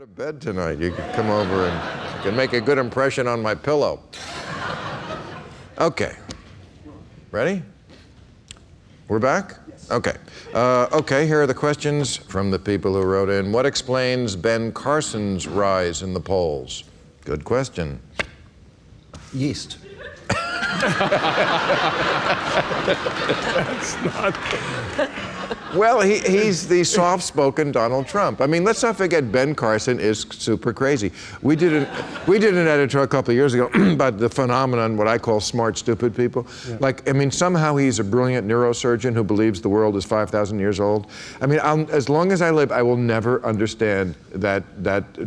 to bed tonight. You can come over and you can make a good impression on my pillow. Okay. Ready? We're back? Yes. Okay. Okay, here are the questions from the people who wrote in. What explains Ben Carson's rise in the polls? Good question. Yeast. That's not... Well, he's the soft-spoken Donald Trump. I mean, let's not forget Ben Carson is super crazy. We did an editorial a couple of years ago about the phenomenon, what I call smart, stupid people. Yeah. Like, I mean, somehow he's a brilliant neurosurgeon who believes the world is 5,000 years old. I mean, as long as I live, I will never understand that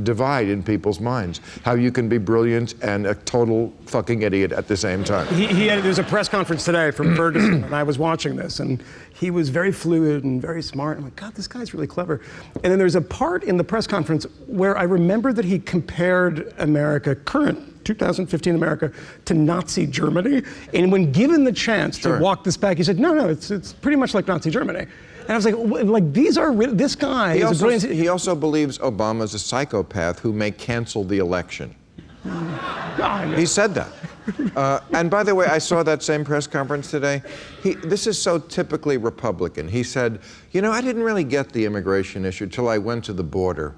divide in people's minds. How you can be brilliant and a total fucking idiot at the same time. There's a press conference today from Ferguson, and I was watching this, and he was very fluid and very smart. I'm like, God, this guy's really clever. And then there's a part in the press conference where I remember that he compared America, current 2015 America, to Nazi Germany. And when given the chance to walk this back, he said, no, it's pretty much like Nazi Germany. And I was like these are this guy is a brilliant... He also believes Obama's a psychopath who may cancel the election. He said that. And by the way, I saw that same press conference today. This is so typically Republican. He said, you know, I didn't really get the immigration issue till I went to the border.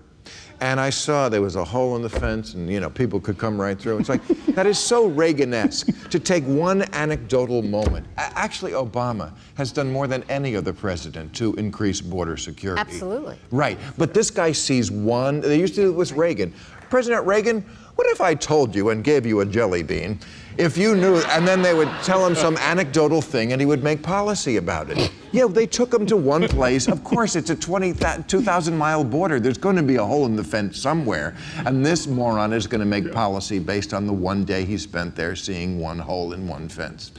And I saw there was a hole in the fence and, you know, people could come right through. It's like, that is so Reagan-esque to take one anecdotal moment. Actually, Obama has done more than any other president to increase border security. Absolutely. Right. But this guy sees one. They used to do it with Reagan. President Reagan, what if I told you and gave you a jelly bean? If you knew, and then they would tell him some anecdotal thing and he would make policy about it. Yeah, they took him to one place. Of course, it's a 2,000-mile border. There's going to be a hole in the fence somewhere. And this moron is going to make policy based on the one day he spent there seeing one hole in one fence.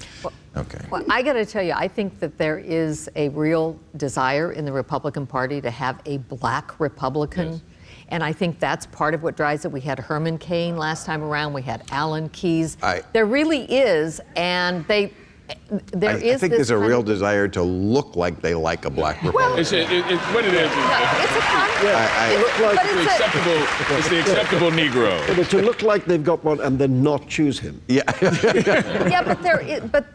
Okay. Well, I got to tell you, I think that there is a real desire in the Republican Party to have a black Republican. Yes. And I think that's part of what drives it. We had Herman Cain last time around. We had Alan Keyes. There really is, and I think there's a real desire to look like they like a black Republican. Well, it's what it is. It's a concept. It's the acceptable Negro. But to look like they've got one and then not choose him. Yeah. Yeah, but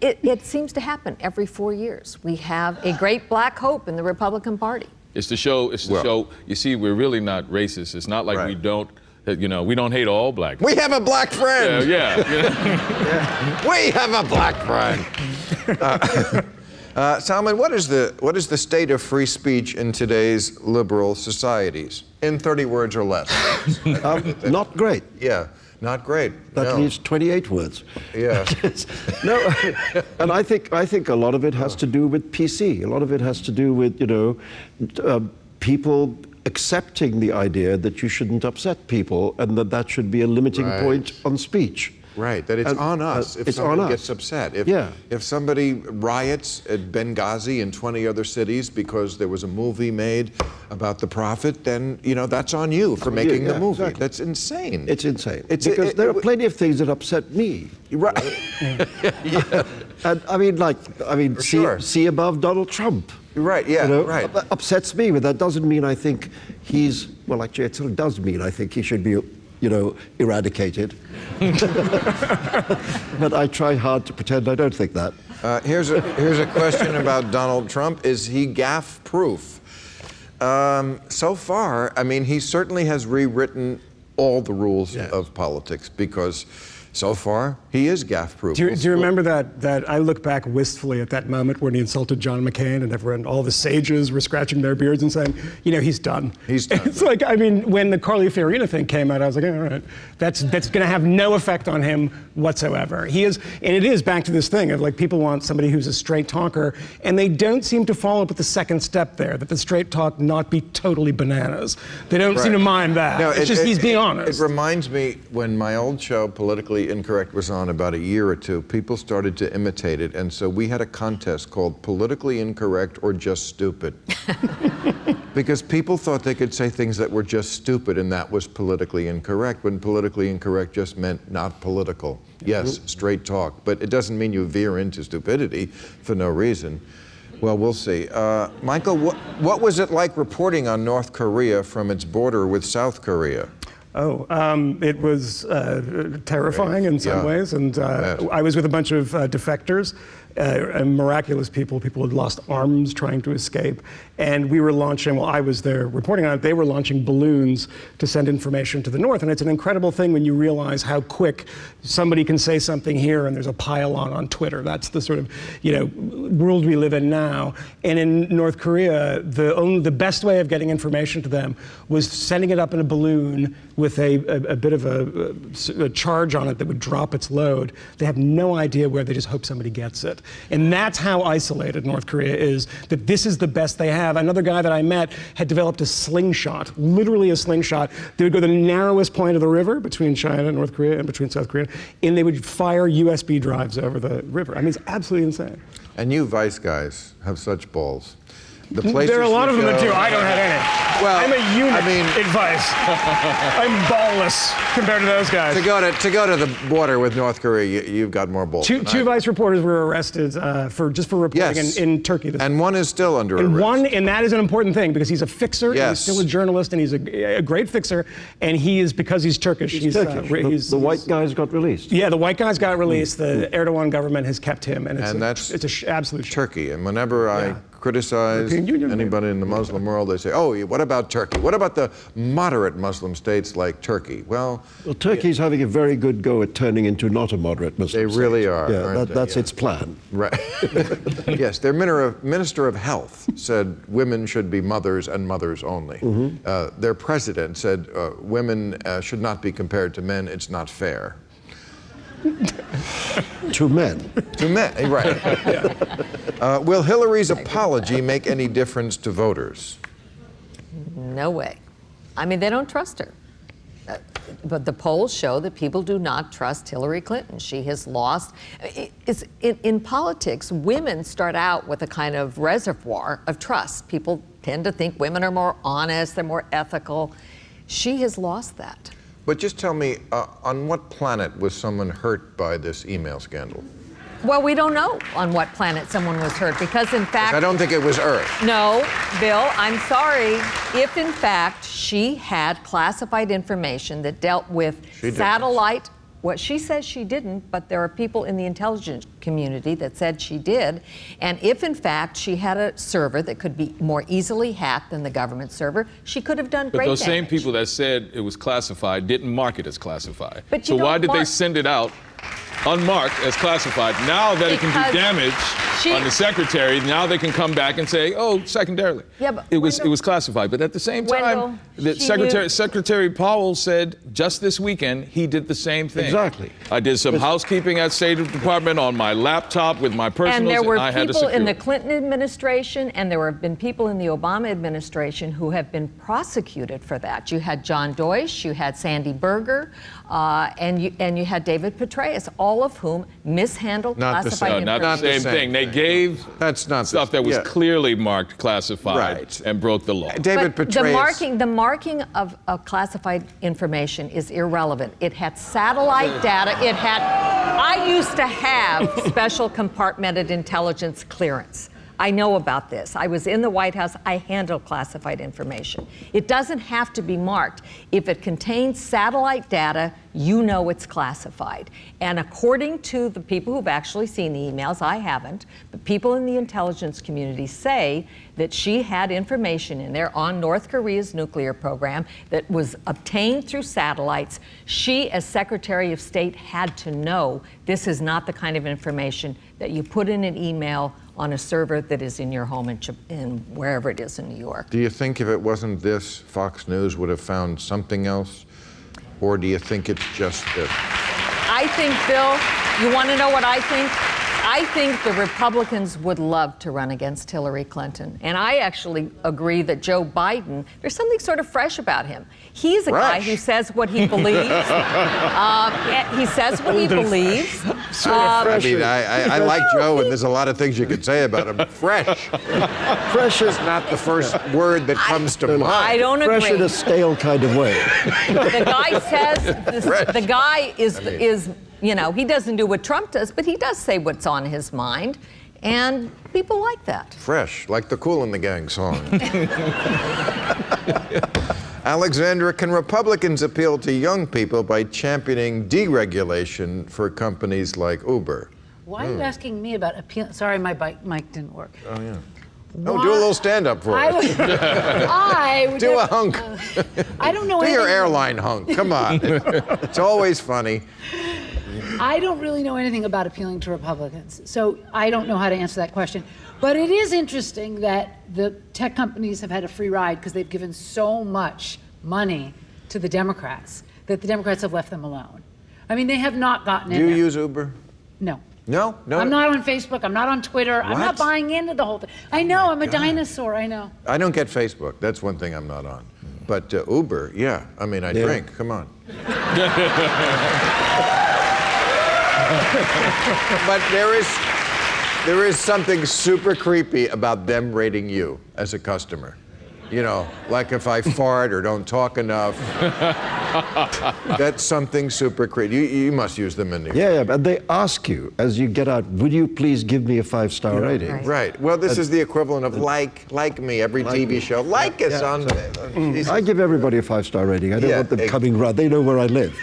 it seems to happen every 4 years. We have a great black hope in the Republican Party. It's to show, you see, we're really not racist. It's not like we don't hate all black people. We have a black friend. Yeah. We have a black friend. Salman, what is the state of free speech in today's liberal societies? In 30 words or less. Not great. Yeah. Not great. That leaves 28 words. Yeah. No, and I think a lot of it has to do with PC. A lot of it has to do with, people accepting the idea that you shouldn't upset people and that should be a limiting point on speech. Right, that it's on us if someone gets upset. If somebody riots at Benghazi and 20 other cities because there was a movie made about the prophet, then, that's on you for making the movie. Exactly. That's insane. It's insane. Because there are plenty of things that upset me. Right. And see above Donald Trump. Right, yeah, right. Upsets me, but that doesn't mean I think he's, well, actually, it sort of does mean I think he should be eradicated. But I try hard to pretend I don't think that. Here's a question about Donald Trump. Is he gaffe-proof? So far, I mean, he certainly has rewritten all the rules of politics because so far, he is gaffe-proof. Do you remember that I look back wistfully at that moment when he insulted John McCain and all the sages were scratching their beards and saying, he's done. He's done. It's like, I mean, when the Carly Fiorina thing came out, I was like, all right, that's going to have no effect on him whatsoever. He is, and it is back to this thing of like people want somebody who's a straight talker, and they don't seem to follow up with the second step there, that the straight talk not be totally bananas. They don't seem to mind that. No, it's just he's being honest. It reminds me when my old show, Politically Incorrect, was on about a year or two, people started to imitate it, and so we had a contest called Politically Incorrect or Just Stupid. Because people thought they could say things that were just stupid, and that was politically incorrect, when politically incorrect just meant not political. Yes, straight talk, but it doesn't mean you veer into stupidity for no reason. Well, we'll see. Michael, what was it like reporting on North Korea from its border with South Korea? It was terrifying in some ways, and I was with a bunch of defectors, and miraculous people who had lost arms trying to escape, and we were launching, I was there reporting on it, they were launching balloons to send information to the north, and it's an incredible thing when you realize how quick somebody can say something here and there's a pile on Twitter. That's the sort of, world we live in now. And in North Korea, the best way of getting information to them was sending it up in a balloon with a bit of a charge on it that would drop its load. They have no idea where, they just hope somebody gets it. And that's how isolated North Korea is, that this is the best they have. Another guy that I met had developed a slingshot, literally a slingshot. They would go to the narrowest point of the river between China and North Korea and between South Korea, and they would fire USB drives over the river. I mean, it's absolutely insane. And you Vice guys have such balls. There are a lot of them that do. I don't have any. Well, I'm a unit advice. I'm ballless compared to those guys. To go to the border with North Korea, you've got more balls. Two Vice reporters were arrested for reporting in Turkey. And one is still under arrest. And that is an important thing because he's a fixer. Yes. And he's still a journalist, and he's a great fixer. And he is, because he's Turkish. He's Turkish. The white guys got released. Yeah, the white guys got released. The Erdogan government has kept him, and that's absolute Turkey. And whenever I criticize anybody in the Muslim world, they say, "Oh, what about Turkey? What about the moderate Muslim states like Turkey?" Well, Turkey's having a very good go at turning into not a moderate Muslim state. They really are. Yeah, that's its plan. Right. Yes, their minister of health said women should be mothers and mothers only. Mm-hmm. Their president said women should not be compared to men. It's not fair. To men. To men, right. Will Hillary's apology make any difference to voters? No way. I mean, they don't trust her. But the polls show that people do not trust Hillary Clinton. She has lost. In politics, women start out with a kind of reservoir of trust. People tend to think women are more honest, they're more ethical. She has lost that. But just tell me, on what planet was someone hurt by this email scandal? Well, we don't know on what planet someone was hurt because, in fact... I don't think it was Earth. No, Bill, I'm sorry. If, in fact, she had classified information that dealt with satellite... What she says she didn't, but there are people in the intelligence community that said she did. And if, in fact, she had a server that could be more easily hacked than the government server, she could have done great damage. But those same people that said it was classified didn't mark it as classified. But so why did they send it out unmarked as classified? Now that it can do damage on the secretary, now they can come back and say, oh, secondarily. Yeah, but it was classified. But at the same time, Secretary Powell said just this weekend he did the same thing. Exactly. I did some housekeeping at State Department on my laptop with my personals, and there were I had to people secure in the Clinton administration, and there have been people in the Obama administration who have been prosecuted for that. You had John Deutsch, you had Sandy Berger, and you had David Petraeus, all of whom mishandled classified information. Not the same thing. They gave stuff that was clearly marked classified and broke the law. David Petraeus. The marking of classified information is irrelevant. It had satellite data. I used to have special compartmented intelligence clearance. I know about this. I was in the White House. I handle classified information. It doesn't have to be marked. If it contains satellite data, you know it's classified. And according to the people who've actually seen the emails, I haven't, but people in the intelligence community say that she had information in there on North Korea's nuclear program that was obtained through satellites. She, as Secretary of State, had to know this is not the kind of information that you put in an email on a server that is in your home in wherever it is in New York. Do you think if it wasn't this, Fox News would have found something else? Or do you think it's just this? I think, Bill, you want to know what I think? I think the Republicans would love to run against Hillary Clinton. And I actually agree that Joe Biden, there's something sort of fresh about him. He's a guy who says what he believes. He says what he believes. I mean, I like Joe, and there's a lot of things you could say about him. Fresh. Fresh is not the first word that comes to mind. I don't agree. Fresh in a stale kind of way. The guy says, the guy is, you know, he doesn't do what Trump does, but he does say what's on his mind. And people like that. Fresh, like the Kool and the Gang song. Alexandra, can Republicans appeal to young people by championing deregulation for companies like Uber? Why are you asking me about appeal? Sorry, my mic didn't work. Oh, yeah. Oh, do a little stand-up for us. I would Do a hunk. I don't know Do anything. your airline hunk. Come on. It's always funny. I don't really know anything about appealing to Republicans, so I don't know how to answer that question. But it is interesting that the tech companies have had a free ride because they've given so much money to the Democrats that the Democrats have left them alone. I mean, they have not gotten in Do you there. use Uber? No. No? No. I'm not on Facebook. I'm not on Twitter. I'm not What? buying into the whole thing. I know. I'm a dinosaur. I know. I don't get Facebook. That's one thing I'm not on. But Uber, yeah. I mean, I drink. Come on. But there is something super creepy about them rating you as a customer. You know, like if I fart or don't talk enough. That's something super creepy. You must use them in the Yeah, but they ask you as you get out, would you please give me a 5-star rating? Right. Right. Well, this is the equivalent of like me, every TV show. Like us on Jesus. I give everybody a 5-star rating. I don't Yeah, want them coming round. They know where I live.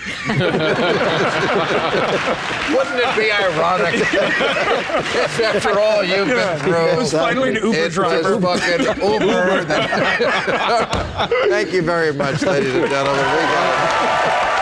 Wouldn't it be ironic if after all you've been through, It was finally an Uber driver. It was fucking Uber. Thank you very much, ladies and gentlemen. We got it.